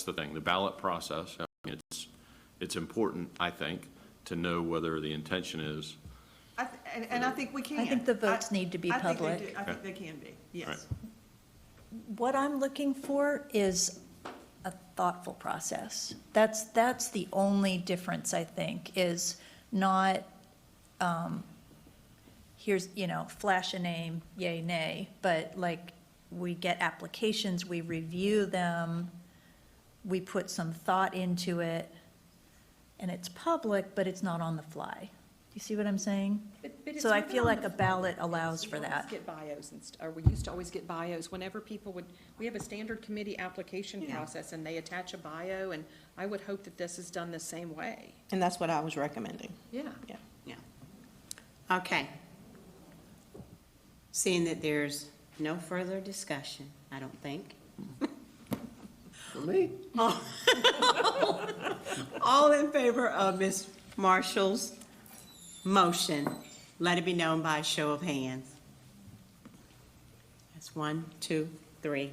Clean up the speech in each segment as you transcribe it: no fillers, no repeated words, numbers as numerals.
that's the thing. The ballot process, I mean, it's important, I think, to know whether the intention is. And I think we can. I think the votes need to be public. I think they can be, yes. Right. What I'm looking for is a thoughtful process. That's the only difference, I think, is not, here's, flash a name, yay, nay, but like, we get applications, we review them, we put some thought into it, and it's public, but it's not on the fly. Do you see what I'm saying? But it's So I never feel on like the a ballot allows for We always that. get bios or we used to always get bios whenever people would, we have a standard committee application Yeah. process and they attach a bio, and I would hope that this is done the same way. And that's what I was recommending. Yeah. Yeah. Okay. Seeing that there's no further discussion, I don't think. For me? All in favor of Ms. Marshall's motion, let it be known by a show of hands. That's 1, 2, 3.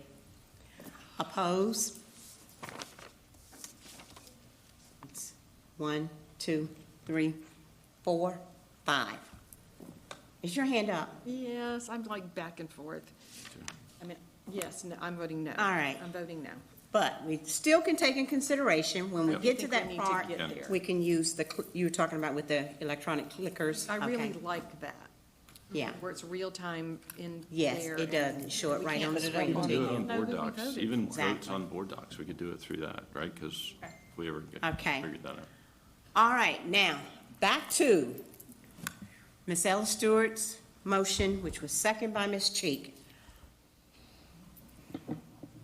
Oppose? It's 1, 2, 3, 4, 5. Is your hand up? Yes, I'm like back and forth. I mean, yes, no, I'm voting no. All right. I'm voting no. But we still can take in consideration, when we Yep. get to I think that we need to part, get there. we can use you were talking about with the electronic clickers. I really Okay. like that. Yeah. Where it's real time in Yes, there. it does. and Show it we right can't on the put it screen We to can do it you. on Know board who we docs, voted. even votes Exactly. on board docs, we could do it through that, right? Because if we ever Okay. figured that out. All right, now, back to Ms. Ella Stewart's motion, which was seconded by Ms. Cheek.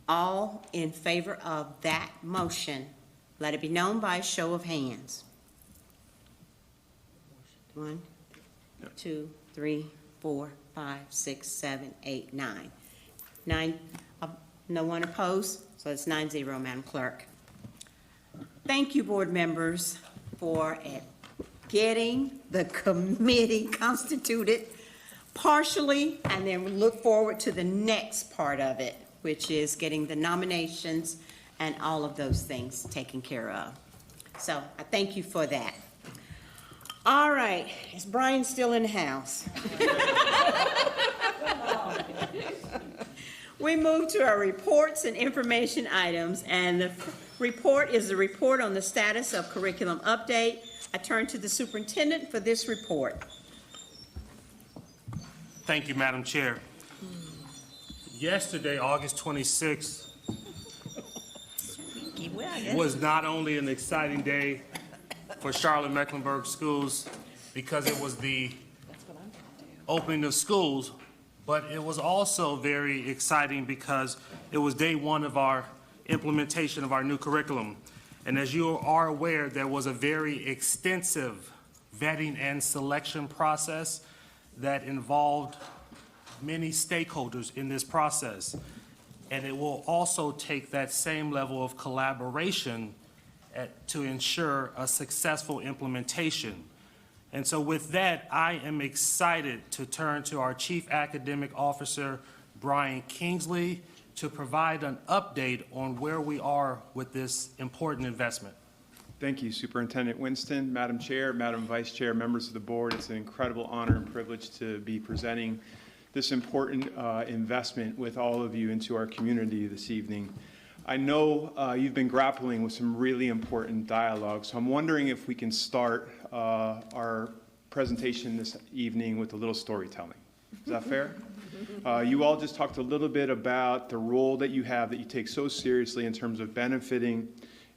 All in favor of that motion, let it be known by a show of hands. 1, 2, 3, 4, 5, 6, 7, 8, 9. 9, no one opposed, so it's 9-0, Madam Clerk. Thank you, board members, for getting the committee constituted partially, and then we look forward to the next part of it, which is getting the nominations and all of those things taken care of. So I thank you for that. All right, is Brian still in the house? We move to our reports and information items, and the report is the report on the status of curriculum update. I turn to the superintendent for this report. Thank you, Madam Chair. Yesterday, August 26th, was not only an exciting day for Charlotte-Mecklenburg schools because it was the opening of schools, but it was also very exciting because it was day one of our implementation of our new curriculum. And as you are aware, there was a very extensive vetting and selection process that involved many stakeholders in this process. And it will also take that same level of collaboration to ensure a successful implementation. And so with that, I am excited to turn to our Chief Academic Officer, Brian Kingsley, to provide an update on where we are with this important investment. Thank you, Superintendent Winston, Madam Chair, Madam Vice Chair, members of the board. It's an incredible honor and privilege to be presenting this important investment with all of you into our community this evening. I know you've been grappling with some really important dialogue, so I'm wondering if we can start our presentation this evening with a little storytelling. Is that fair? You all just talked a little bit about the role that you have that you take so seriously in terms of benefiting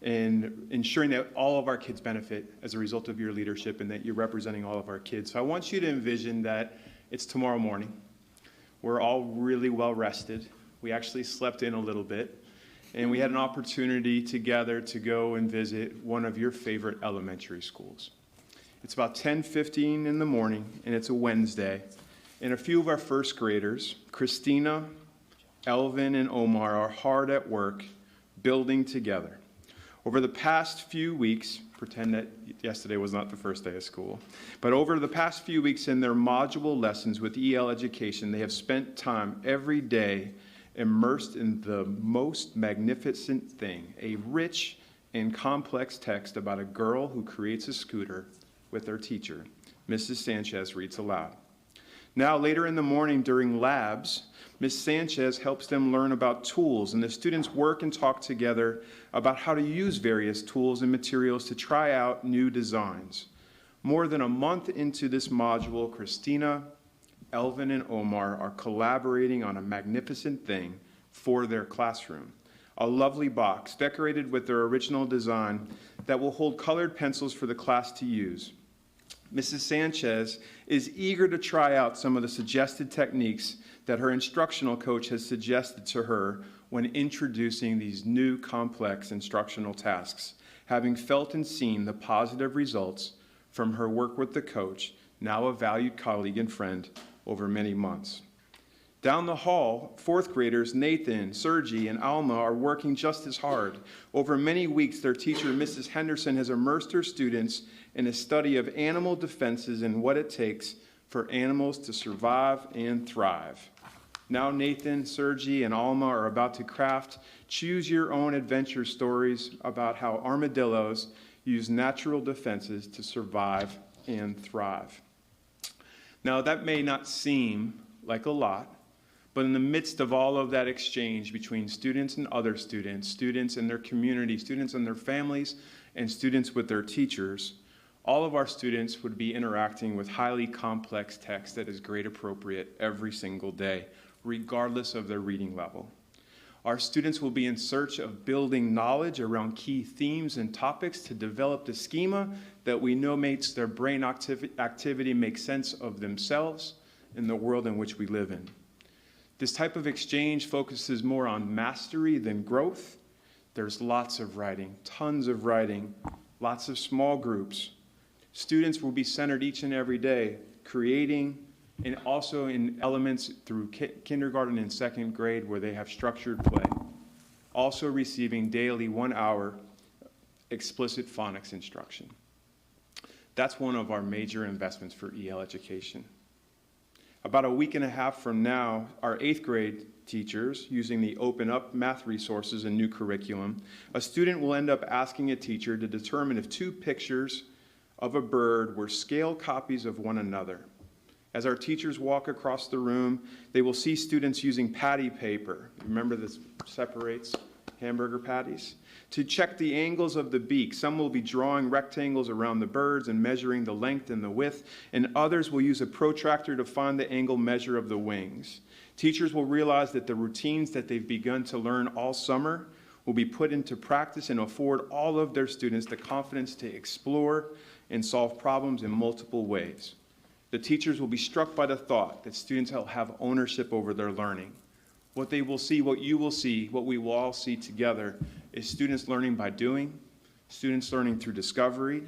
and ensuring that all of our kids benefit as a result of your leadership and that you're representing all of our kids. So I want you to envision that it's tomorrow morning. We're all really well rested. We actually slept in a little bit. And we had an opportunity together to go and visit one of your favorite elementary schools. It's about 10:15 in the morning, and it's a Wednesday. And a few of our first graders, Christina, Elvin, and Omar, are hard at work building together. Over the past few weeks, pretend that yesterday was not the first day of school, but over the past few weeks in their module lessons with EL education, they have spent time every day immersed in the most magnificent thing, a rich and complex text about a girl who creates a scooter with her teacher. Mrs. Sanchez reads aloud. Now, later in the morning during labs, Ms. Sanchez helps them learn about tools, and the students work and talk together about how to use various tools and materials to try out new designs. More than a month into this module, Christina, Elvin, and Omar are collaborating on a magnificent thing for their classroom. A lovely box decorated with their original design that will hold colored pencils for the class to use. Mrs. Sanchez is eager to try out some of the suggested techniques that her instructional coach has suggested to her when introducing these new complex instructional tasks, having felt and seen the positive results from her work with the coach, now a valued colleague and friend, over many months. Down the hall, fourth graders Nathan, Sergi, and Alma are working just as hard. Over many weeks, their teacher, Mrs. Henderson, has immersed her students in a study of animal defenses and what it takes for animals to survive and thrive. Now Nathan, Sergi, and Alma are about to craft choose-your-own-adventure stories about how armadillos use natural defenses to survive and thrive. Now, that may not seem like a lot, but in the midst of all of that exchange between students and other students, students and their community, students and their families, and students with their teachers, all of our students would be interacting with highly complex text that is grade appropriate every single day, regardless of their reading level. Our students will be in search of building knowledge around key themes and topics to develop the schema that we know makes their brain activity make sense of themselves in the world in which we live in. This type of exchange focuses more on mastery than growth. There's lots of writing, tons of writing, lots of small groups. Students will be centered each and every day, creating, and also in elements through kindergarten and second grade where they have structured play. Also receiving daily 1 hour explicit phonics instruction. That's one of our major investments for EL education. About a week and a half from now, our 8th grade teachers, using the Open Up math resources and new curriculum, a student will end up asking a teacher to determine if 2 pictures of a bird were scale copies of one another. As our teachers walk across the room, they will see students using patty paper. Remember this separates hamburger patties? To check the angles of the beak. Some will be drawing rectangles around the birds and measuring the length and the width, and others will use a protractor to find the angle measure of the wings. Teachers will realize that the routines that they've begun to learn all summer will be put into practice and afford all of their students the confidence to explore and solve problems in multiple ways. The teachers will be struck by the thought that students will have ownership over their learning. What they will see, what you will see, what we will all see together is students learning by doing, students learning through discovery,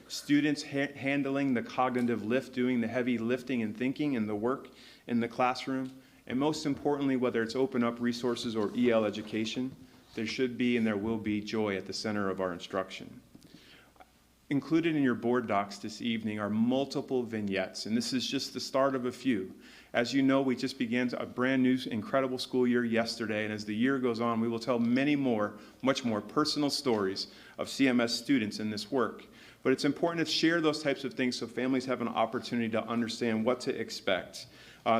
students handling the cognitive lift, doing the heavy lifting and thinking and the work in the classroom, and most importantly, whether it's Open Up resources or EL education, there should be and there will be joy at the center of our instruction. Included in your board docs this evening are multiple vignettes, and this is just the start of a few. As you know, we just began a brand new, incredible school year yesterday, and as the year goes on, we will tell many more, much more personal stories of CMS students in this work. But it's important to share those types of things so families have an opportunity to understand what to expect.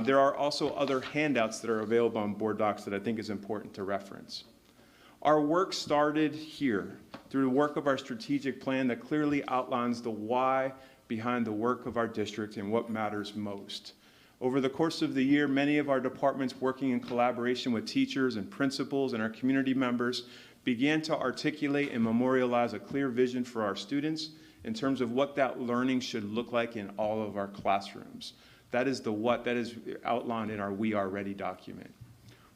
There are also other handouts that are available on board docs that I think is important to reference. Our work started here through the work of our strategic plan that clearly outlines the why behind the work of our district and what matters most. Over the course of the year, many of our departments working in collaboration with teachers and principals and our community members began to articulate and memorialize a clear vision for our students in terms of what that learning should look like in all of our classrooms. That is the what, that is outlined in our We Are Ready document.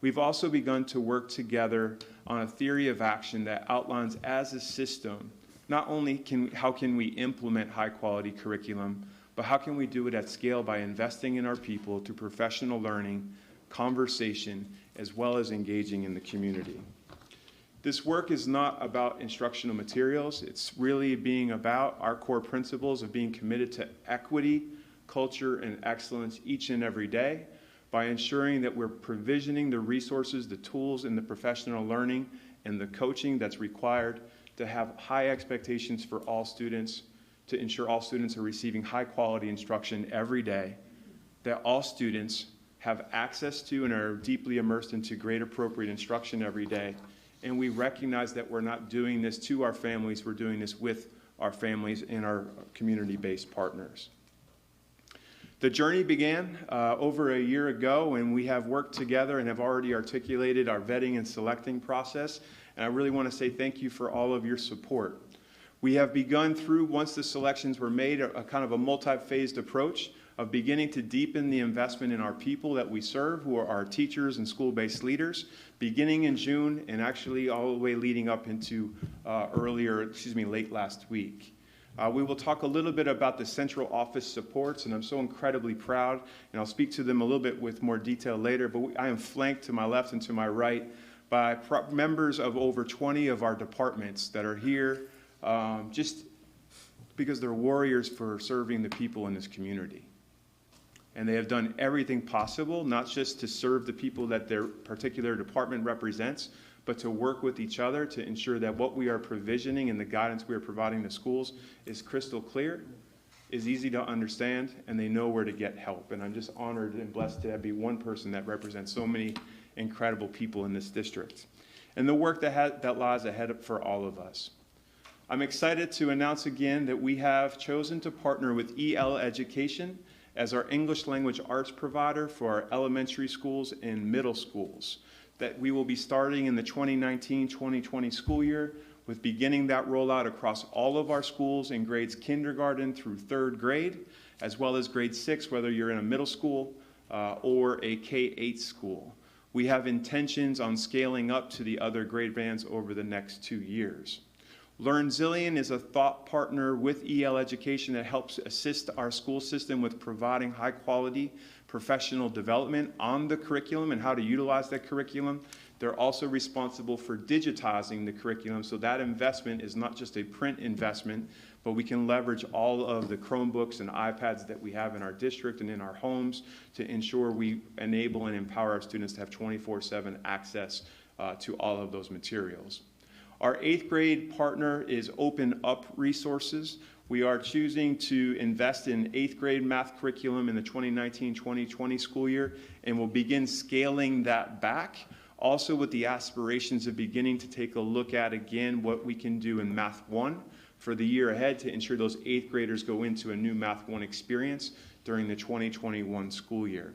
We've also begun to work together on a theory of action that outlines as a system, not only how can we implement high quality curriculum, but how can we do it at scale by investing in our people through professional learning, conversation, as well as engaging in the community. This work is not about instructional materials. It's really being about our core principles of being committed to equity, culture, and excellence each and every day, by ensuring that we're provisioning the resources, the tools, and the professional learning and the coaching that's required to have high expectations for all students, to ensure all students are receiving high-quality instruction every day, that all students have access to and are deeply immersed into grade appropriate instruction every day. And we recognize that we're not doing this to our families, we're doing this with our families and our community-based partners. The journey began over a year ago, and we have worked together and have already articulated our vetting and selecting process. And I really want to say thank you for all of your support. We have begun through, once the selections were made, a kind of a multi-phased approach of beginning to deepen the investment in our people that we serve, who are our teachers and school-based leaders, beginning in June and actually all the way leading up into late last week. We will talk a little bit about the central office supports, and I'm so incredibly proud, and I'll speak to them a little bit with more detail later, but I am flanked to my left and to my right by members of over 20 of our departments that are here just because they're warriors for serving the people in this community. And they have done everything possible, not just to serve the people that their particular department represents, but to work with each other to ensure that what we are provisioning and the guidance we are providing to schools is crystal clear, is easy to understand, and they know where to get help. And I'm just honored and blessed to be one person that represents so many incredible people in this district. And the work that lies ahead for all of us. I'm excited to announce again that we have chosen to partner with EL Education as our English language arts provider for our elementary schools and middle schools, that we will be starting in the 2019-2020 school year, with beginning that rollout across all of our schools in grades kindergarten through 3rd grade, as well as grade 6, whether you're in a middle school or a K-8 school. We have intentions on scaling up to the other grade bands over the next 2 years. LearnZillion is a thought partner with EL Education that helps assist our school system with providing high-quality professional development on the curriculum and how to utilize that curriculum. They're also responsible for digitizing the curriculum, so that investment is not just a print investment, but we can leverage all of the Chromebooks and iPads that we have in our district and in our homes to ensure we enable and empower our students to have 24/7 access to all of those materials. Our 8th grade partner is Open Up Resources. We are choosing to invest in 8th grade math curriculum in the 2019-2020 school year, and we'll begin scaling that back, also with the aspirations of beginning to take a look at, again, what we can do in Math 1 for the year ahead to ensure those 8th graders go into a new Math 1 experience during the 2021 school year.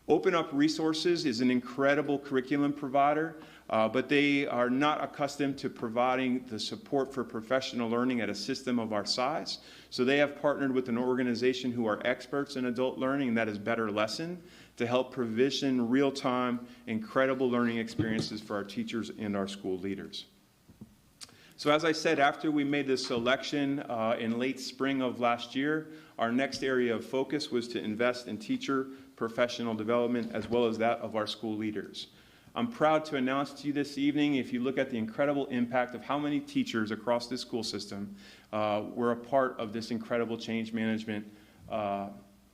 Open Up Resources is an incredible curriculum provider, but they are not accustomed to providing the support for professional learning at a system of our size. So they have partnered with an organization who are experts in adult learning, and that is Better Lesson, to help provision real-time, incredible learning experiences for our teachers and our school leaders. So as I said, after we made this selection in late spring of last year, our next area of focus was to invest in teacher professional development as well as that of our school leaders. I'm proud to announce to you this evening, if you look at the incredible impact of how many teachers across this school system were a part of this incredible change management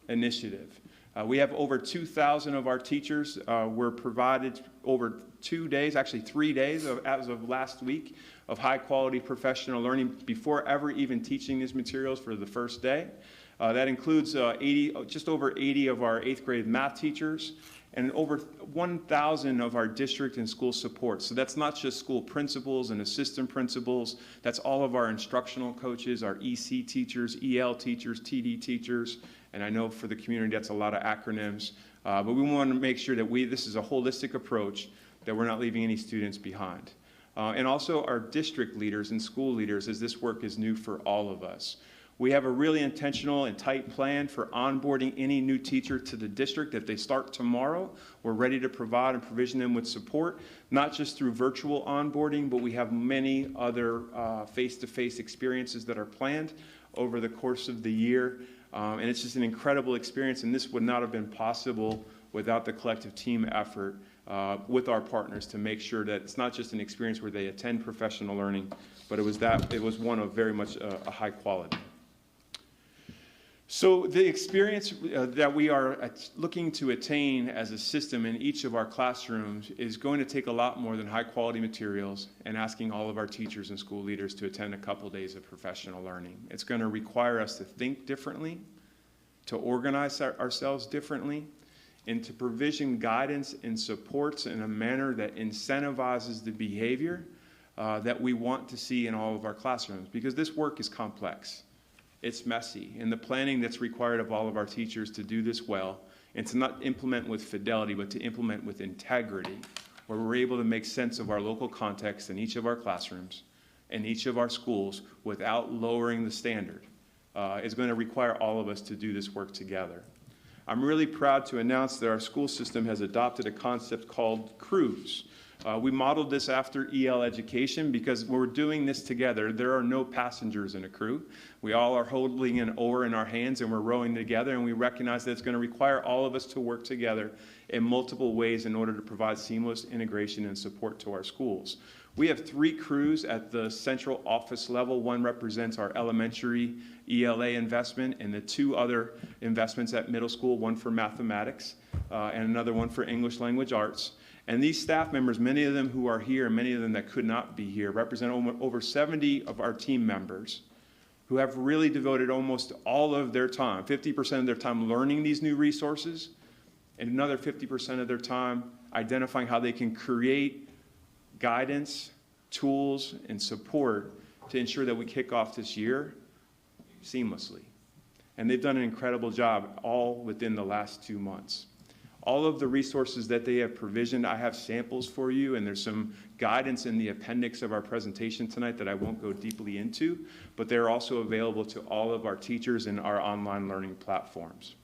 initiative. We have over 2,000 of our teachers were provided over 2 days, actually 3 days as of last week, of high quality professional learning before ever even teaching these materials for the first day. That includes just over 80 of our 8th grade math teachers and over 1,000 of our district and school support. So that's not just school principals and assistant principals, that's all of our instructional coaches, our EC teachers, EL teachers, TD teachers, and I know for the community that's a lot of acronyms, but we want to make sure that this is a holistic approach, that we're not leaving any students behind. And also our district leaders and school leaders, as this work is new for all of us. We have a really intentional and tight plan for onboarding any new teacher to the district. If they start tomorrow, we're ready to provide and provision them with support, not just through virtual onboarding, but we have many other face-to-face experiences that are planned over the course of the year. And it's just an incredible experience, and this would not have been possible without the collective team effort with our partners to make sure that it's not just an experience where they attend professional learning, but it was one of very much a high quality. So the experience that we are looking to attain as a system in each of our classrooms is going to take a lot more than high-quality materials and asking all of our teachers and school leaders to attend a couple days of professional learning. It's going to require us to think differently, to organize ourselves differently, and to provision guidance and supports in a manner that incentivizes the behavior that we want to see in all of our classrooms, because this work is complex. It's messy, and the planning that's required of all of our teachers to do this well, and to not implement with fidelity, but to implement with integrity, where we're able to make sense of our local context in each of our classrooms and each of our schools without lowering the standard, is going to require all of us to do this work together. I'm really proud to announce that our school system has adopted a concept called crews. We modeled this after EL education because when we're doing this together, there are no passengers in a crew. We all are holding an oar in our hands and we're rowing together, and we recognize that it's going to require all of us to work together in multiple ways in order to provide seamless integration and support to our schools. We have 3 crews at the central office level. One represents our elementary ELA investment, and the 2 other investments at middle school, one for mathematics and another one for English language arts. And these staff members, many of them who are here and many of them that could not be here, represent over 70 of our team members who have really devoted almost all of their time, 50% of their time learning these new resources, and another 50% of their time identifying how they can create guidance, tools, and support to ensure that we kick off this year seamlessly. And they've done an incredible job all within the last 2 months. All of the resources that they have provisioned, I have samples for you, and there's some guidance in the appendix of our presentation tonight that I won't go deeply into, but they're also available to all of our teachers in our online learning platforms.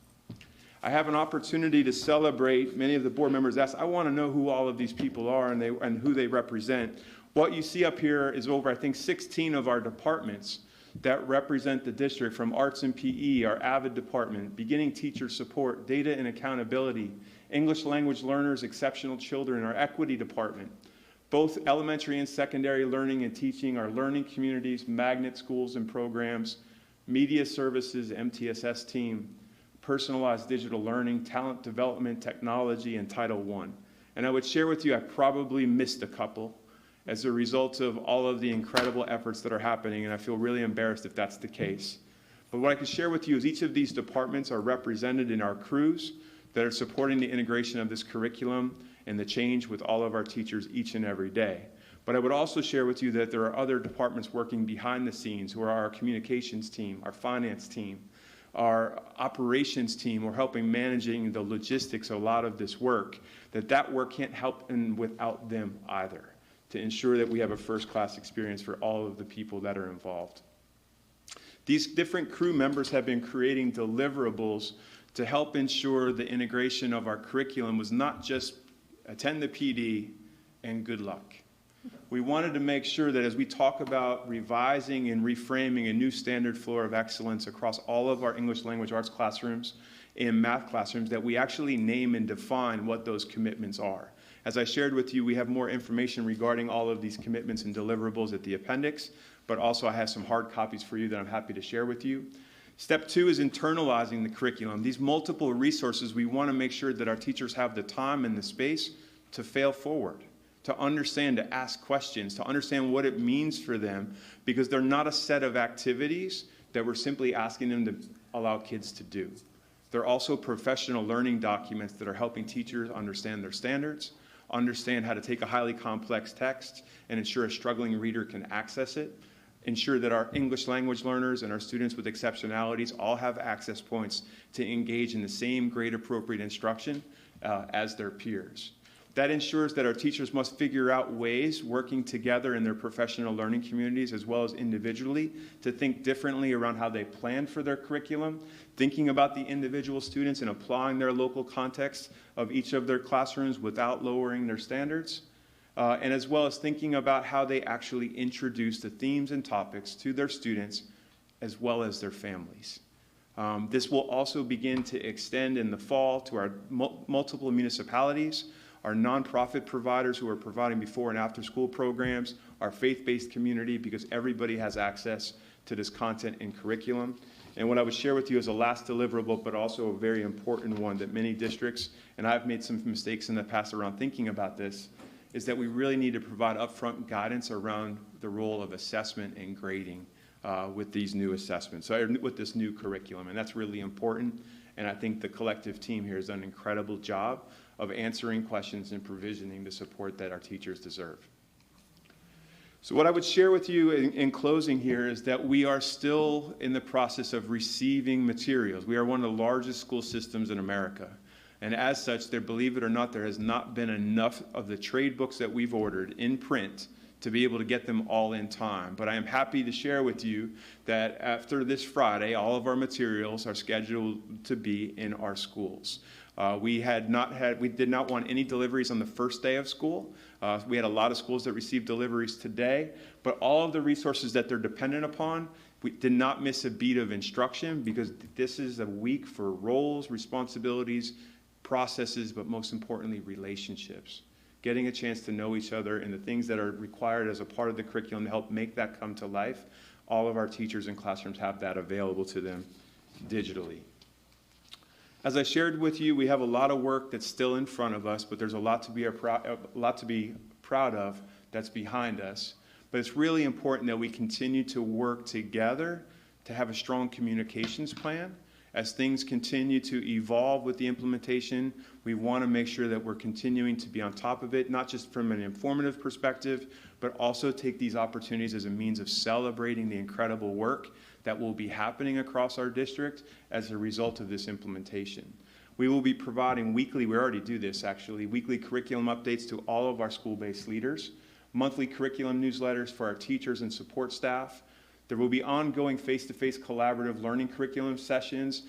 I have an opportunity to celebrate. Many of the board members asked, I want to know who all of these people are and who they represent. What you see up here is over, I think, 16 of our departments that represent the district, from arts and PE, our AVID department, beginning teacher support, data and accountability, English language learners, exceptional children, our equity department, both elementary and secondary learning and teaching, our learning communities, magnet schools and programs, media services, MTSS team, personalized digital learning, talent development, technology, and Title I. And I would share with you, I probably missed a couple as a result of all of the incredible efforts that are happening, and I feel really embarrassed if that's the case. But what I can share with you is each of these departments are represented in our crews that are supporting the integration of this curriculum and the change with all of our teachers each and every day. But I would also share with you that there are other departments working behind the scenes, who are our communications team, our finance team, our operations team, who are helping managing the logistics of a lot of this work, that work can't happen without them either, to ensure that we have a first-class experience for all of the people that are involved. These different crew members have been creating deliverables to help ensure the integration of our curriculum was not just attend the PD and good luck. We wanted to make sure that as we talk about revising and reframing a new standard floor of excellence across all of our English language arts classrooms and math classrooms, that we actually name and define what those commitments are. As I shared with you, we have more information regarding all of these commitments and deliverables at the appendix, but also I have some hard copies for you that I'm happy to share with you. Step 2 is internalizing the curriculum. These multiple resources, we want to make sure that our teachers have the time and the space to fail forward, to understand, to ask questions, to understand what it means for them, because they're not a set of activities that we're simply asking them to allow kids to do. They're also professional learning documents that are helping teachers understand their standards, understand how to take a highly complex text and ensure a struggling reader can access it, ensure that our English language learners and our students with exceptionalities all have access points to engage in the same grade appropriate instruction as their peers. That ensures that our teachers must figure out ways, working together in their professional learning communities as well as individually, to think differently around how they plan for their curriculum, thinking about the individual students and applying their local context of each of their classrooms without lowering their standards, and as well as thinking about how they actually introduce the themes and topics to their students as well as their families. This will also begin to extend in the fall to our multiple municipalities. our nonprofit providers who are providing before and after school programs, our faith-based community, because everybody has access to this content and curriculum. And what I would share with you as a last deliverable, but also a very important one that many districts, and I've made some mistakes in the past around thinking about this, is that we really need to provide upfront guidance around the role of assessment and grading with these new assessments, so with this new curriculum. And that's really important. And I think the collective team here has done an incredible job of answering questions and provisioning the support that our teachers deserve. So what I would share with you in closing here is that we are still in the process of receiving materials. We are one of the largest school systems in America. And as such, believe it or not, there has not been enough of the trade books that we've ordered in print to be able to get them all in time. But I am happy to share with you that after this Friday, all of our materials are scheduled to be in our schools. We did not want any deliveries on the first day of school. We had a lot of schools that received deliveries today, but all of the resources that they're dependent upon, we did not miss a beat of instruction, because this is a week for roles, responsibilities, processes, but most importantly, relationships. Getting a chance to know each other and the things that are required as a part of the curriculum to help make that come to life. All of our teachers and classrooms have that available to them digitally. As I shared with you, we have a lot of work that's still in front of us, but there's a lot to be proud of that's behind us. But it's really important that we continue to work together to have a strong communications plan. As things continue to evolve with the implementation, we want to make sure that we're continuing to be on top of it, not just from an informative perspective, but also take these opportunities as a means of celebrating the incredible work that will be happening across our district as a result of this implementation. We will be providing we already do this actually, weekly curriculum updates to all of our school-based leaders, monthly curriculum newsletters for our teachers and support staff. There will be ongoing face-to-face collaborative learning curriculum sessions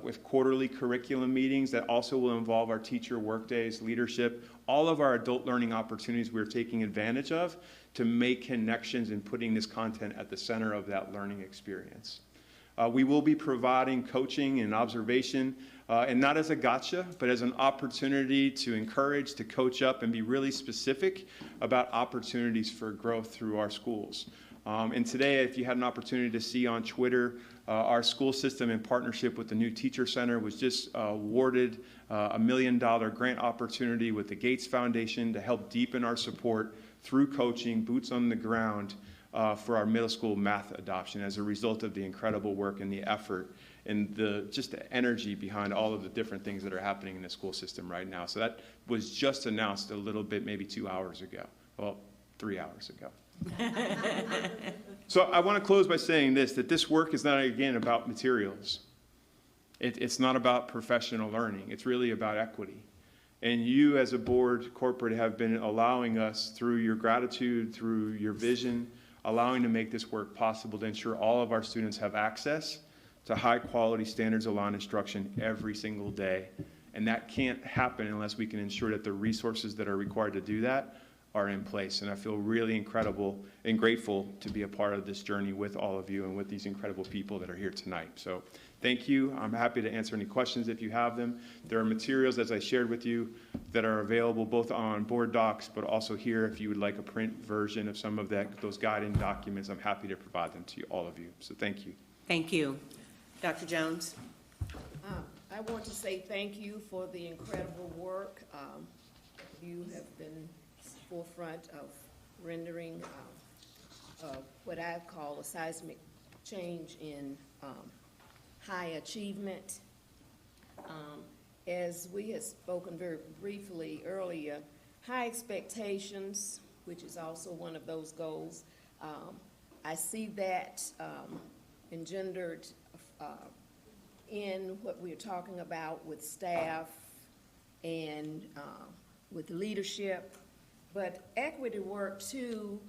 with quarterly curriculum meetings that also will involve our teacher workdays, leadership, all of our adult learning opportunities we're taking advantage of to make connections and putting this content at the center of that learning experience. We will be providing coaching and observation, and not as a gotcha, but as an opportunity to encourage, to coach up, and be really specific about opportunities for growth through our schools. And today, if you had an opportunity to see on Twitter, our school system in partnership with the new Teacher Center was just awarded a $1 million grant opportunity with the Gates Foundation to help deepen our support through coaching, boots on the ground, for our middle school math adoption as a result of the incredible work and the effort and just the energy behind all of the different things that are happening in the school system right now. So that was just announced a little bit, maybe 2 hours ago. Well, 3 hours ago. So I want to close by saying this, that this work is not, again, about materials. It's not about professional learning. It's really about equity. And you as a board, corporate, have been allowing us, through your gratitude, through your vision, allowing to make this work possible to ensure all of our students have access to high-quality, standards-aligned instruction every single day. And that can't happen unless we can ensure that the resources that are required to do that are in place. And I feel really incredible and grateful to be a part of this journey with all of you and with these incredible people that are here tonight. So thank you. I'm happy to answer any questions if you have them. There are materials, as I shared with you, that are available both on board docs, but also here if you would like a print version of some of those guiding documents. I'm happy to provide them to all of you. So thank you. Thank you. Dr. Jones? I want to say thank you for the incredible work. You have been forefront of rendering what I call a seismic change in high achievement. As we had spoken very briefly earlier, high expectations, which is also one of those goals. I see that engendered in what we're talking about with staff and with leadership. But equity work, too,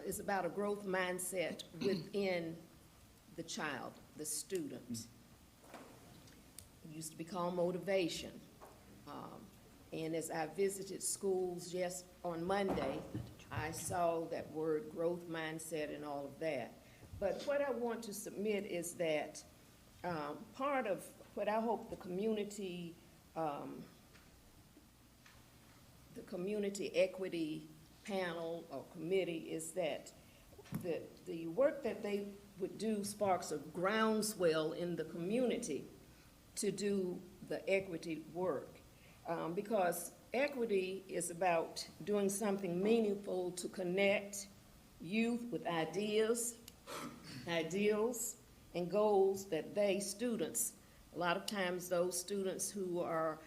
is about a growth mindset within the child, the student. It used to be called motivation. And as I visited schools just on Monday, I saw that word growth mindset and all of that. But what I want to submit is that part of what I hope the community the community equity panel or committee is that the work that they would do sparks a groundswell in the community to do the equity work. Because equity is about doing something meaningful to connect youth with ideas, ideals, and goals that they, students, a lot of times those students who are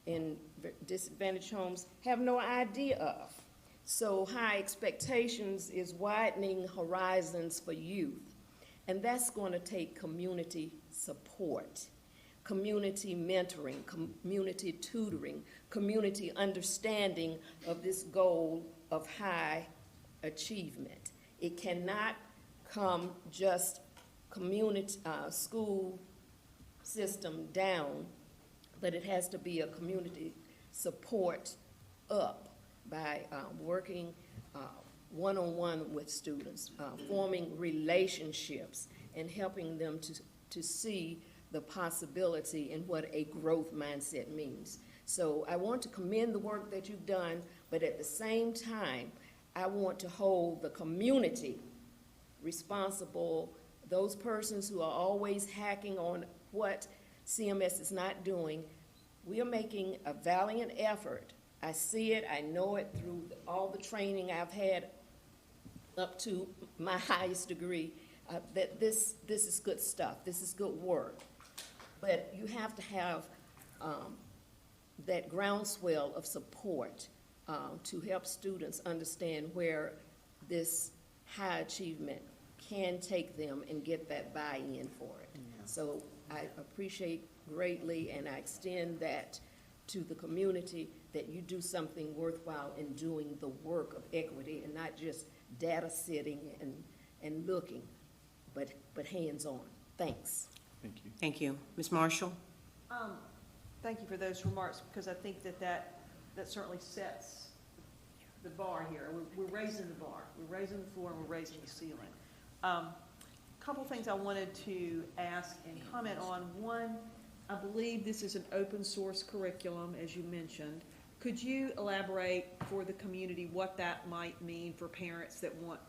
in disadvantaged homes have no idea of. So high expectations is widening horizons for youth. And that's going to take community support, community mentoring, community tutoring, community understanding of this goal of high achievement. It cannot come just community, school system down, but it has to be a community support up by working one-on-one with students, forming relationships, and helping them to see the possibility in what a growth mindset means. So I want to commend the work that you've done, but at the same time, I want to hold the community responsible, those persons who are always hacking on what CMS is not doing. We are making a valiant effort. I see it, I know it through all the training I've had up to my highest degree, that this is good stuff, this is good work. But you have to have that groundswell of support to help students understand where this high achievement can take them and get that buy-in for it. Yeah. So I appreciate greatly, and I extend that to the community, that you do something worthwhile in doing the work of equity and not just data sitting and looking, but hands-on. Thanks. Thank you. Thank you. Ms. Marshall? Thank you for those remarks, because I think that certainly sets the bar here. We're raising the bar. We're raising the floor and we're raising the ceiling. Couple things I wanted to ask and comment on. One, I believe this is an open source curriculum, as you mentioned. Could you elaborate for the community what that might mean for parents that want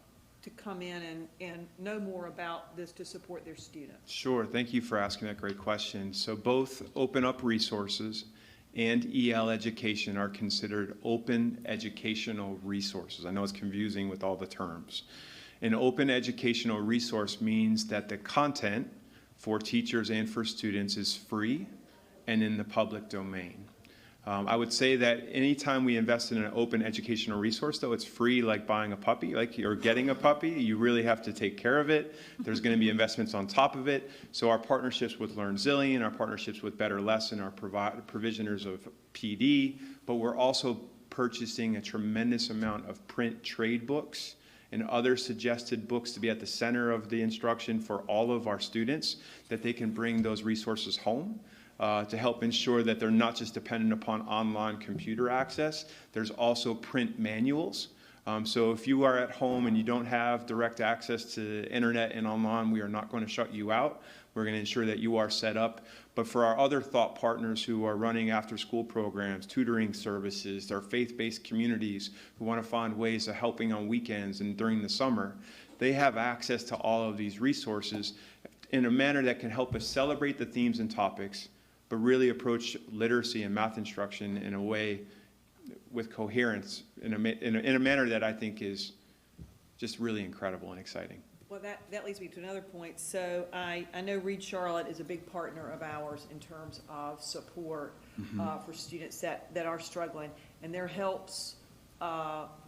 to come in and know more about this to support their students? Sure. Thank you for asking that great question. So both Open Up resources and EL education are considered open educational resources. I know it's confusing with all the terms. An open educational resource means that the content for teachers and for students is free and in the public domain. I would say that anytime we invest in an open educational resource, though, it's free like buying a puppy, like you're getting a puppy. You really have to take care of it. There's going to be investments on top of it. So our partnerships with LearnZillion, our partnerships with Better Lesson, our provisioners of PD, but we're also purchasing a tremendous amount of print trade books and other suggested books to be at the center of the instruction for all of our students, that they can bring those resources home. To help ensure that they're not just dependent upon online computer access. There's also print manuals. So if you are at home and you don't have direct access to internet and online, we are not going to shut you out. We're going to ensure that you are set up. But for our other thought partners who are running after-school programs, tutoring services, our faith-based communities who want to find ways of helping on weekends and during the summer, they have access to all of these resources in a manner that can help us celebrate the themes and topics, but really approach literacy and math instruction in a way with coherence, in a manner that I think is just really incredible and exciting. Well, that leads me to another point. So I know Reed Charlotte is a big partner of ours in terms of support for students that are struggling, and their helps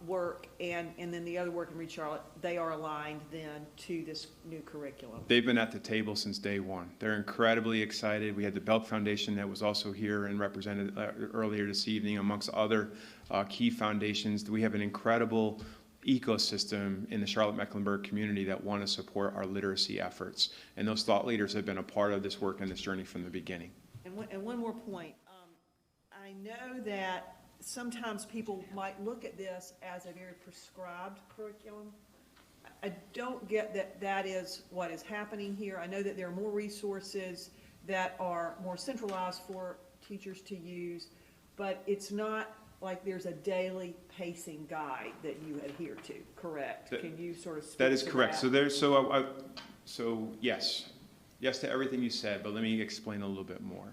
work and then the other work in Reed Charlotte, they are aligned then to this new curriculum. They've been at the table since day one. They're incredibly excited. We had the Belk Foundation that was also here and represented earlier this evening, amongst other key foundations. We have an incredible ecosystem in the Charlotte-Mecklenburg community that want to support our literacy efforts. And those thought leaders have been a part of this work and this journey from the beginning. And one more point. I know that sometimes people might look at this as a very prescribed curriculum. I don't get that is what is happening here. I know that there are more resources that are more centralized for teachers to use, but it's not like there's a daily pacing guide that you adhere to, correct? That- Can you sort of speak That is to correct. that? So yes. Yes to everything you said, but let me explain a little bit more.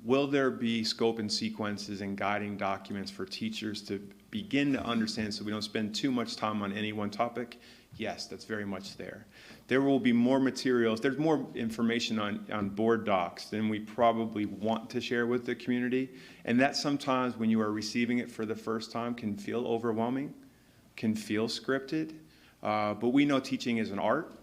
Will there be scope and sequences and guiding documents for teachers to begin to understand so we don't spend too much time on any one topic? Yes, that's very much there. There will be more materials. There's more information on board docs than we probably want to share with the community. And that sometimes when you are receiving it for the first time can feel overwhelming, can feel scripted. But we know teaching is an art.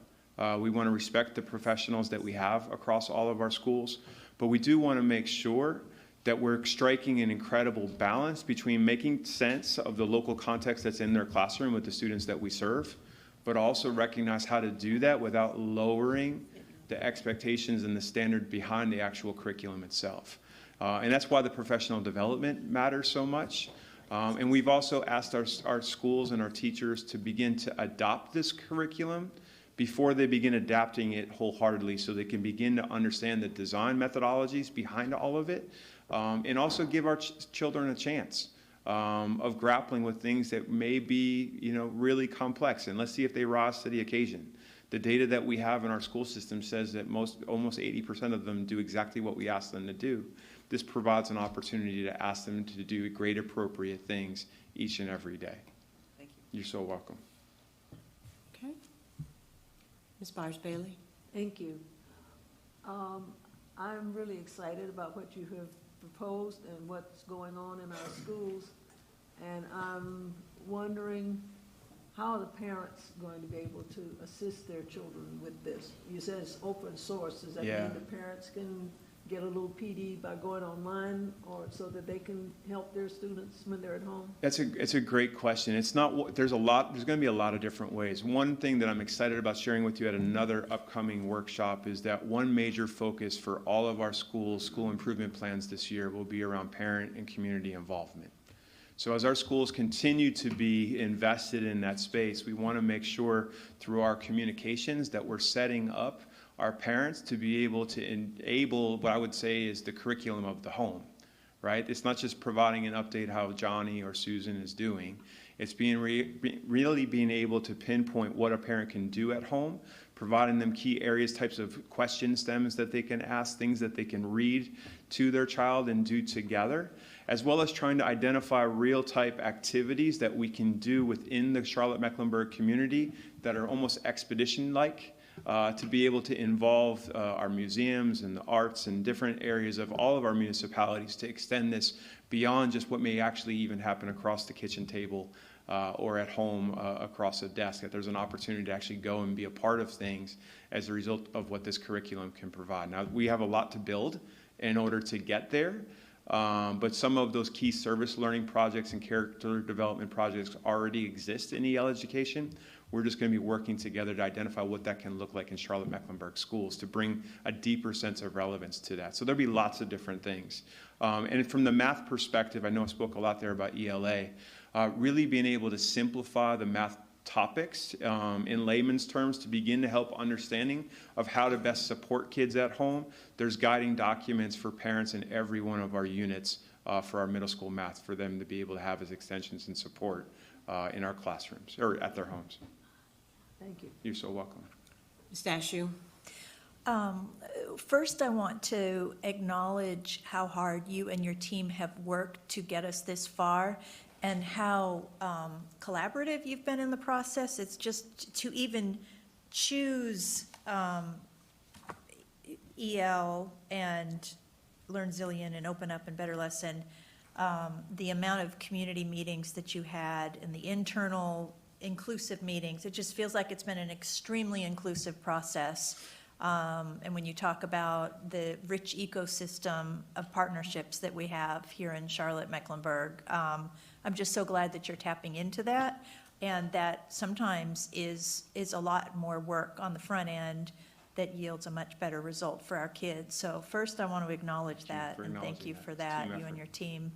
We want to respect the professionals that we have across all of our schools. But we do want to make sure that we're striking an incredible balance between making sense of the local context that's in their classroom with the students that we serve, but also recognize how to do that without lowering the expectations and the standard behind the actual curriculum itself. And that's why the professional development matters so much. And we've also asked our schools and our teachers to begin to adopt this curriculum before they begin adapting it wholeheartedly so they can begin to understand the design methodologies behind all of it, and also give our children a chance of grappling with things that may be, really complex, and let's see if they rise to the occasion. The data that we have in our school system says that almost 80% of them do exactly what we ask them to do. This provides an opportunity to ask them to do grade appropriate things each and every day. Thank you. You're so welcome. Okay. Ms. Byers-Bailey? Thank you. I'm really excited about what you have proposed and what's going on in our schools. And I'm wondering, how are the parents going to be able to assist their children with this? You said it's open source. Does that Yeah. mean the parents can get a little PD by going online, or so that they can help their students when they're at home? It's a great question. It's not, there's going to be a lot of different ways. One thing that I'm excited about sharing with you at another upcoming workshop is that one major focus for all of our schools, school improvement plans this year will be around parent and community involvement. So as our schools continue to be invested in that space, we want to make sure through our communications that we're setting up our parents to be able to enable what I would say is the curriculum of the home, right? It's not just providing an update how Johnny or Susan is doing. It's really being able to pinpoint what a parent can do at home, providing them key areas, types of question stems that they can ask, things that they can read to their child and do together, as well as trying to identify real type activities that we can do within the Charlotte-Mecklenburg community that are almost expedition-like. To be able to involve our museums and the arts and different areas of all of our municipalities to extend this beyond just what may actually even happen across the kitchen table or at home across a desk, that there's an opportunity to actually go and be a part of things as a result of what this curriculum can provide. Now, we have a lot to build in order to get there, but some of those key service learning projects and character development projects already exist in EL education. We're just going to be working together to identify what that can look like in Charlotte-Mecklenburg schools to bring a deeper sense of relevance to that. So there'll be lots of different things. And from the math perspective, I know I spoke a lot there about ELA, really being able to simplify the math topics in layman's terms to begin to help understanding of how to best support kids at home. There's guiding documents for parents in every one of our units for our middle school math for them to be able to have as extensions and support in our classrooms or at their homes. Thank you. You're so welcome. Ms. Dashew? First, I want to acknowledge how hard you and your team have worked to get us this far and how collaborative you've been in the process. It's just to even choose EL and Learn Zillion and Open Up and Better Lesson, the amount of community meetings that you had and the internal inclusive meetings, it just feels like it's been an extremely inclusive process. And when you talk about the rich ecosystem of partnerships that we have here in Charlotte-Mecklenburg, I'm just so glad that you're tapping into that, and that sometimes is a lot more work on the front end that yields a much better result for our kids. So first, I want to acknowledge that, and thank you for that, you and your team.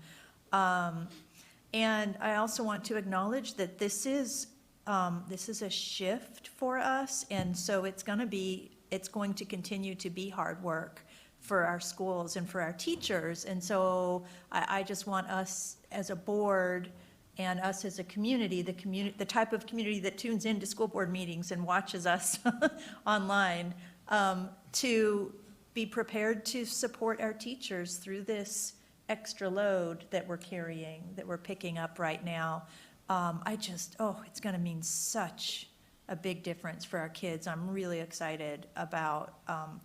And I also want to acknowledge that this is a shift for us, and so it's going to continue to be hard work for our schools and for our teachers. And so I just want us as a board and us as a community, the type of community that tunes into school board meetings and watches us online, to be prepared to support our teachers through this extra load that we're carrying, that we're picking up right now. It's going to mean such a big difference for our kids. I'm really excited about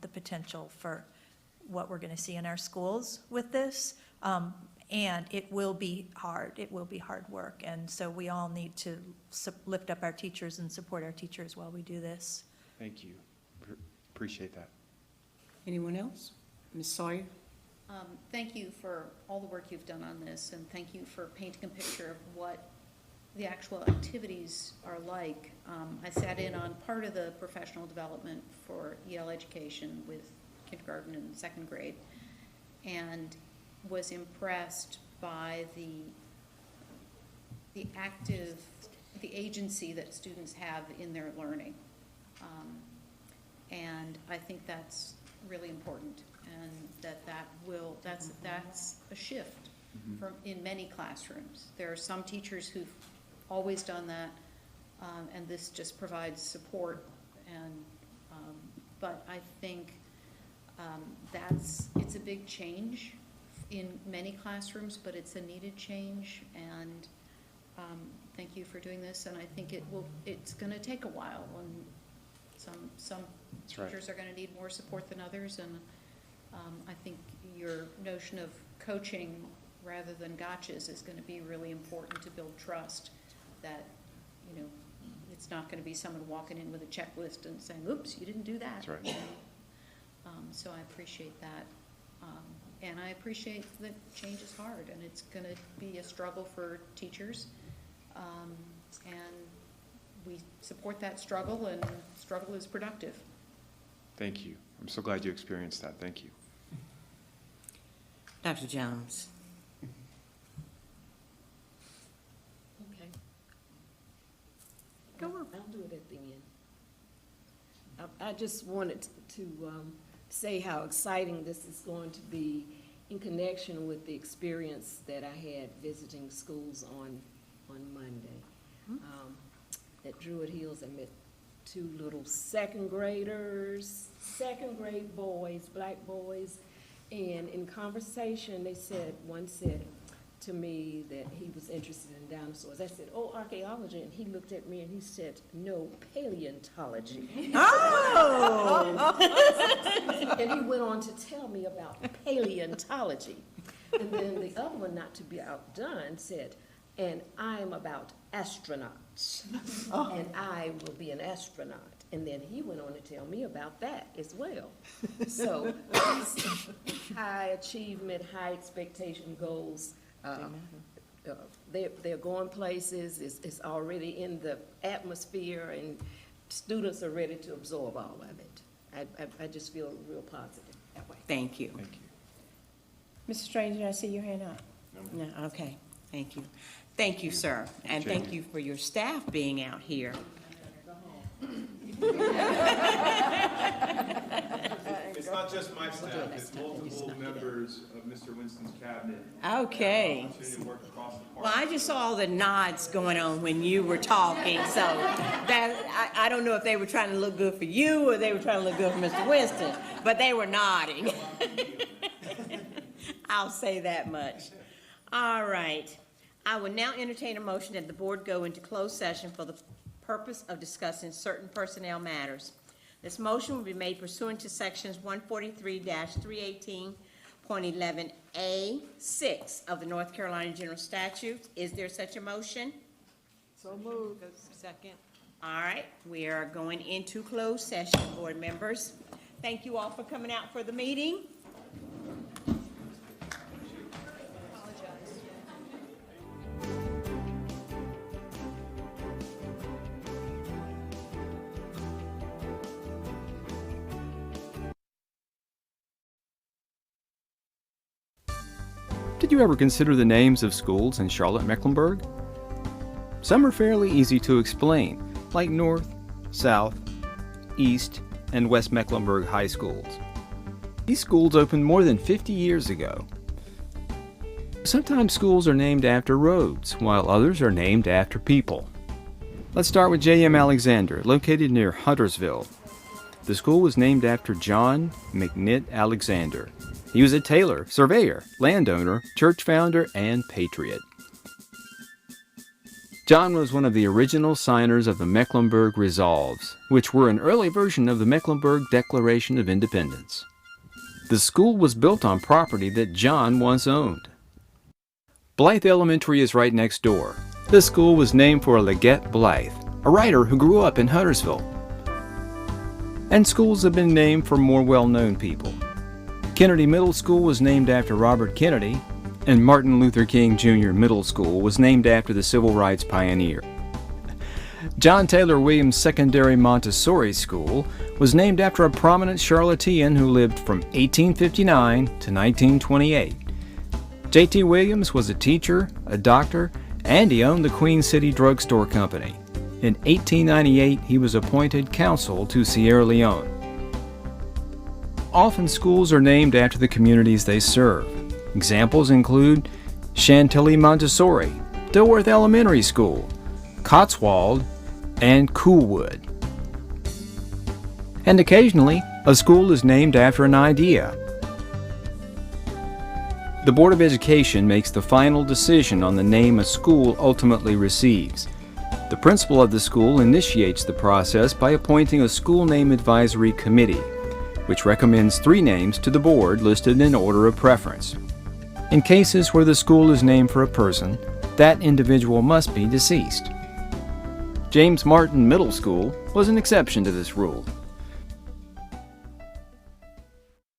the potential for what we're going to see in our schools with this. And it will be hard. It will be hard work. And so we all need to lift up our teachers and support our teachers while we do this. Thank you. Appreciate that. Anyone else? Ms. Sawyer? Thank you for all the work you've done on this, and thank you for painting a picture of what the actual activities are like. I sat in on part of the professional development for EL education with kindergarten and second grade, and was impressed by the agency that students have in their learning. And I think that's really important, and that's a shift from in many classrooms. There are some teachers who've always done that, and this just provides support. And but I think it's a big change in many classrooms, but it's a needed change. And thank you for doing this. And I think it's going to take a while, and some teachers are going to need more support than others. And I think your notion of coaching rather than gotchas is going to be really important to build trust, that, you know, it's not going to be someone walking in with a checklist and saying, oops, you didn't do that. That's right. So I appreciate that. And I appreciate that change is hard, and it's going to be a struggle for teachers. And we support that struggle, and struggle is productive. Thank you. I'm so glad you experienced that. Thank you. Dr. Jones? Okay. I'll do it at the end. I just wanted to say how exciting this is going to be in connection with the experience that I had visiting schools on Monday. At Druid Hills, I met two little second grade boys, black boys, and in conversation, one said to me that he was interested in dinosaurs. I said, oh, archaeology, and he looked at me and he said, no, paleontology. Oh! And he went on to tell me about paleontology. And then the other one, not to be outdone, said, and I'm about astronauts, and I will be an astronaut. And then he went on to tell me about that as well. So high achievement, high expectation goals, they're going places, it's already in the atmosphere, and students are ready to absorb all of it. I just feel real positive that way. Thank you. Thank you. Mr. Strange, did I see your hand up? No, okay, thank you. Thank you, sir, and thank you for your staff being out here. It's not just my staff, it's multiple members of Mr. Winston's cabinet. Okay. Opportunity to work across the park. Well, I just saw all the nods going on when you were talking, so that, I don't know if they were trying to look good for you or they were trying to look good for Mr. Winston, but they were nodding. I'll say that much. All right. I will now entertain a motion that the board go into closed session for the purpose of discussing certain personnel matters. This motion will be made pursuant to sections 143-318.11A6 of the North Carolina General Statutes. Is there such a motion? So moved. Second. All right, we are going into closed session, board members. Thank you all for coming out for the meeting. Did you ever consider the names of schools in Charlotte-Mecklenburg? Some are fairly easy to explain, like North, South, East, and West Mecklenburg High Schools. These schools opened more than 50 years ago. Sometimes schools are named after roads, while others are named after people. Let's start with J.M. Alexander, located near Huntersville. The school was named after John McNitt Alexander. He was a tailor, surveyor, landowner, church founder, and patriot. John was one of the original signers of the Mecklenburg Resolves, which were an early version of the Mecklenburg Declaration of Independence. The school was built on property that John once owned. Blythe Elementary is right next door. This school was named for Leggett Blythe, a writer who grew up in Huntersville. And schools have been named for more well-known people. Kennedy Middle School was named after Robert Kennedy, and Martin Luther King Jr. Middle School was named after the civil rights pioneer. John Taylor Williams Secondary Montessori School was named after a prominent Charlottean who lived from 1859 to 1928. J.T. Williams was a teacher, a doctor, and he owned the Queen City Drugstore Company. In 1898, he was appointed consul to Sierra Leone. Often schools are named after the communities they serve. Examples include Chantilly Montessori, Dilworth Elementary School, Cotswold, and Coolwood. And occasionally, a school is named after an idea. The Board of Education makes the final decision on the name a school ultimately receives. The principal of the school initiates the process by appointing a school name advisory committee, which recommends 3 names to the board listed in order of preference. In cases where the school is named for a person, that individual must be deceased. James Martin Middle School was an exception to this rule.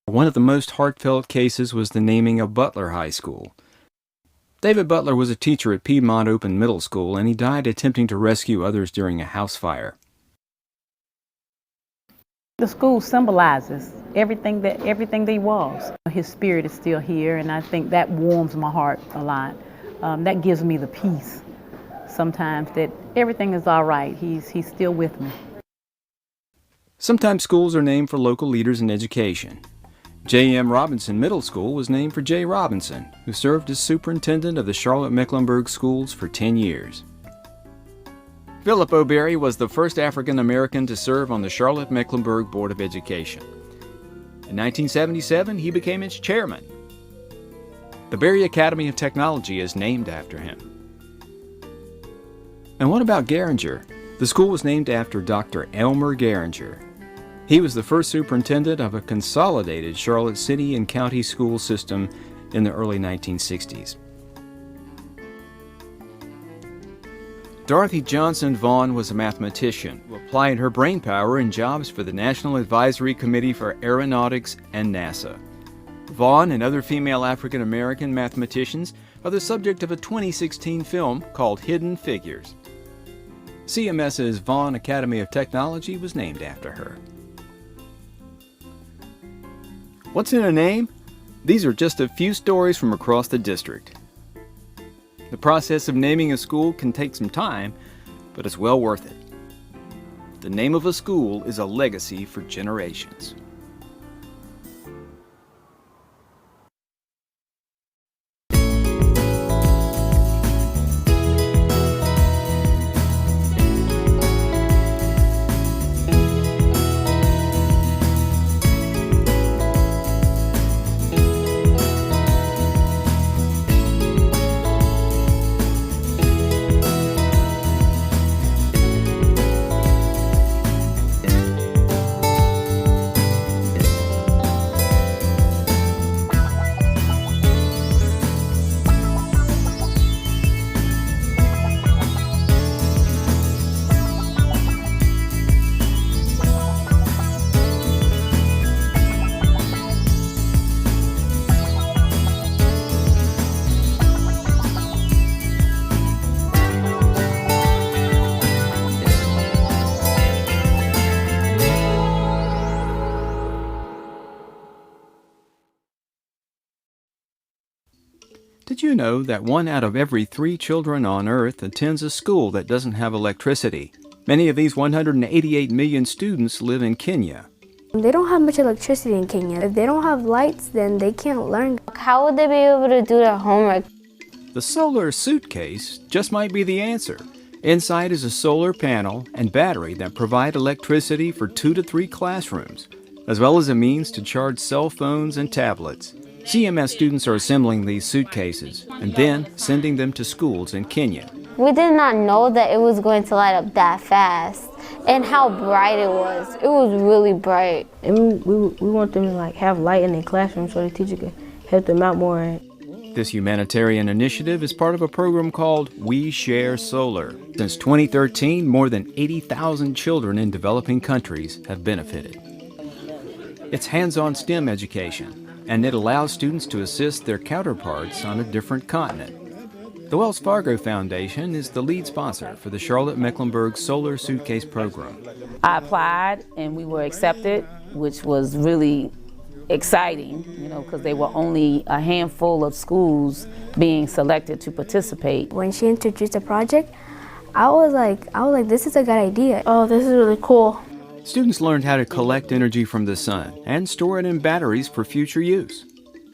One of the most heartfelt cases was the naming of Butler High School. David Butler was a teacher at Piedmont Open Middle School, and he died attempting to rescue others during a house fire. The school symbolizes everything that he was. His spirit is still here, and I think that warms my heart a lot. That gives me the peace sometimes that everything is all right. He's still with me. Sometimes schools are named for local leaders in education. J.M. Robinson Middle School was named for J. Robinson, who served as superintendent of the Charlotte-Mecklenburg schools for 10 years. Philip O'Berry was the first African American to serve on the Charlotte-Mecklenburg Board of Education. In 1977, he became its chairman. The Berry Academy of Technology is named after him. And what about Geringer? The school was named after Dr. Elmer Geringer. He was the first superintendent of a consolidated Charlotte City and County school system in the early 1960s. Dorothy Johnson Vaughn was a mathematician who applied her brainpower in jobs for the National Advisory Committee for Aeronautics and NASA. Vaughn and other female African American mathematicians are the subject of a 2016 film called Hidden Figures. CMS's Vaughn Academy of Technology was named after her. What's in a name? These are just a few stories from across the district. The process of naming a school can take some time, but it's well worth it. The name of a school is a legacy for generations. Did you know that 1 out of every 3 children on Earth attends a school that doesn't have electricity? Many of these 188 million students live in Kenya. They don't have much electricity in Kenya. If they don't have lights, then they can't learn. How would they be able to do their homework? The solar suitcase just might be the answer. Inside is a solar panel and battery that provide electricity for 2 to 3 classrooms, as well as a means to charge cell phones and tablets. CMS students are assembling these suitcases and then sending them to schools in Kenya. We did not know that it was going to light up that fast and how bright it was. It was really bright. And we want them to have light in their classroom so the teacher can help them out more. This humanitarian initiative is part of a program called We Share Solar. Since 2013, more than 80,000 children in developing countries have benefited. It's hands-on STEM education, and it allows students to assist their counterparts on a different continent. The Wells Fargo Foundation is the lead sponsor for the Charlotte-Mecklenburg Solar Suitcase program. I applied and we were accepted, which was really exciting, because there were only a handful of schools being selected to participate. When she introduced the project, I was like, this is a good idea. Oh, this is really cool. Students learned how to collect energy from the sun and store it in batteries for future use.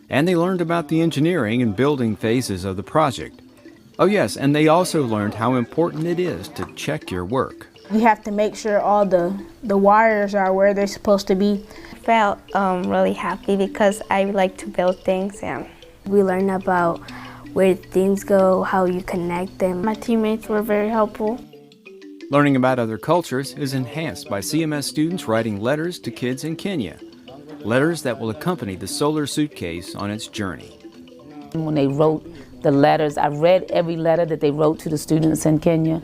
And they learned about the engineering and building phases of the project. Oh yes, and they also learned how important it is to check your work. You have to make sure all the wires are where they're supposed to be. I felt really happy because I like to build things. And we learned about where things go, how you connect them. my teammates were very helpful. Learning about other cultures is enhanced by CMS students writing letters to kids in Kenya. Letters that will accompany the solar suitcase on its journey. When they wrote the letters, I read every letter that they wrote to the students in Kenya,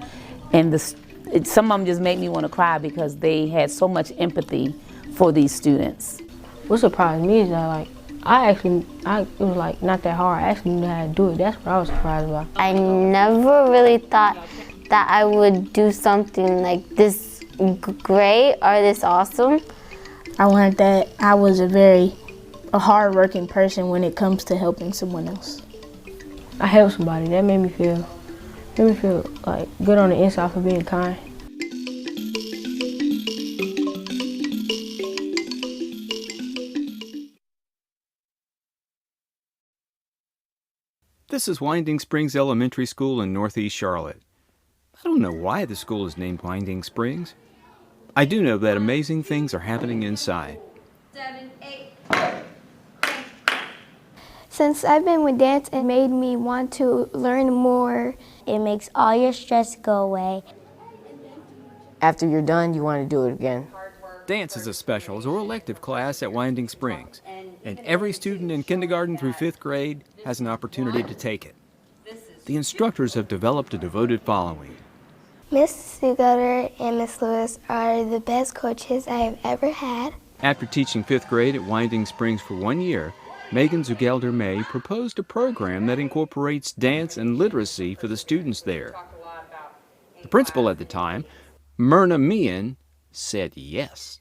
and some of them just made me want to cry because they had so much empathy for these students. What surprised me is that it was not that hard. I actually knew how to do it. That's what I was surprised about. I never really thought that I would do something like this great or this awesome. I learned that I was a hard-working person when it comes to helping someone else. I helped somebody. That made me feel like good on the inside for being kind. This is Winding Springs Elementary School in Northeast Charlotte. I don't know why the school is named Winding Springs. I do know that amazing things are happening inside. 7, 8. Since I've been with dance, it made me want to learn more. It makes all your stress go away. After you're done, you want to do it again. Dance is a specials or elective class at Winding Springs, and every student in kindergarten through 5th grade has an opportunity to take it. The instructors have developed a devoted following. Miss Sugater and Miss Lewis are the best coaches I have ever had. After teaching 5th grade at Winding Springs for 1 year, Megan Zugelder-May proposed a program that incorporates dance and literacy for the students there. The principal at the time, Myrna Meehan, said yes.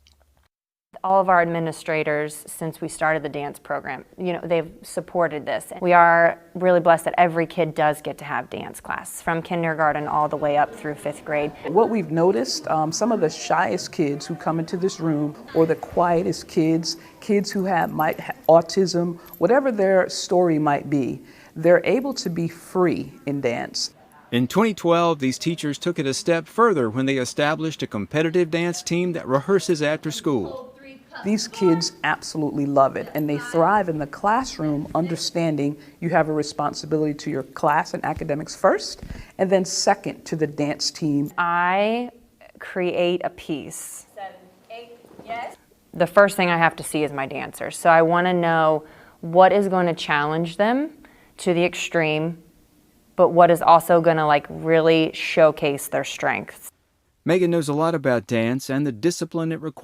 All of our administrators, since we started the dance program, they've supported this. We are really blessed that every kid does get to have dance class, from kindergarten all the way up through 5th grade. What we've noticed, some of the shyest kids who come into this room, or the quietest kids who might have autism, whatever their story might be, they're able to be free in dance. In 2012, these teachers took it a step further when they established a competitive dance team that rehearses after school. These kids absolutely love it, and they thrive in the classroom, understanding you have a responsibility to your class and academics first, and then second to the dance team. I create a piece. 7, 8, yes. The first thing I have to see is my dancers. So I want to know what is going to challenge them to the extreme, but what is also going to really showcase their strengths. Megan knows a lot about dance and the discipline it requires.